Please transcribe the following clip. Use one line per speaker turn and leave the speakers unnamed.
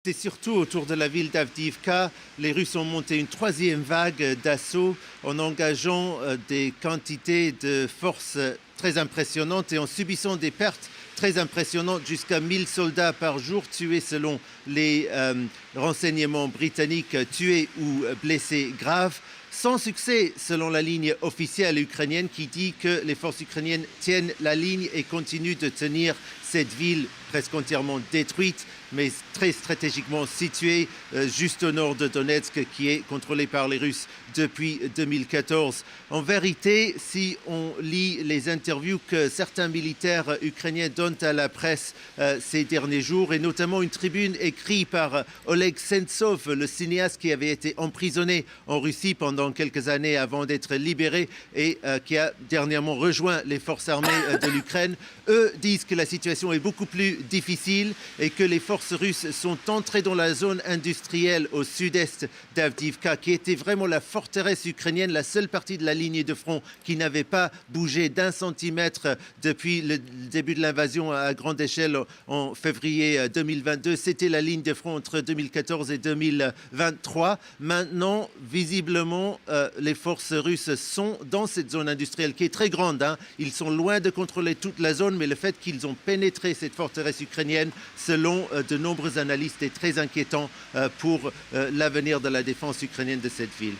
C'est surtout autour de la ville d'Avdiivka. Les Russes ont monté une troisième vague d'assaut en engageant des quantités de forces très impressionnantes et en subissant des pertes très impressionnantes, jusqu'à 1000 soldats par jour tués selon les renseignements britanniques, tués ou blessés graves. Sans succès, selon la ligne officielle ukrainienne qui dit que les forces ukrainiennes tiennent la ligne et continuent de tenir cette ville presque entièrement détruite, mais très stratégiquement située juste au nord de Donetsk, qui est contrôlée par les Russes depuis 2014. En vérité, si on lit les interviews que certains militaires ukrainiens donnent à la presse ces derniers jours, et notamment une tribune écrite par Oleg Sentsov, le cinéaste qui avait été emprisonné en Russie pendant quelques années avant d'être libéré et qui a dernièrement rejoint les forces armées de l'Ukraine, eux disent que la situation est beaucoup plus difficile et que les forces russes sont entrées dans la zone industrielle au sud-est d'Avdiivka, qui était vraiment la forteresse ukrainienne, la seule partie de la ligne de front qui n'avait pas bougé d'un centimètre depuis le début de l'invasion à grande échelle en février 2022. C'était la ligne de front entre 2014 et 2023. Maintenant, visiblement, les forces russes sont dans cette zone industrielle qui est très grande. Ils sont loin de contrôler toute la zone, mais le fait qu'ils ont pénétré cette forteresse ukrainienne, selon de nombreux analystes, est très inquiétant pour l'avenir de la défense ukrainienne de cette ville.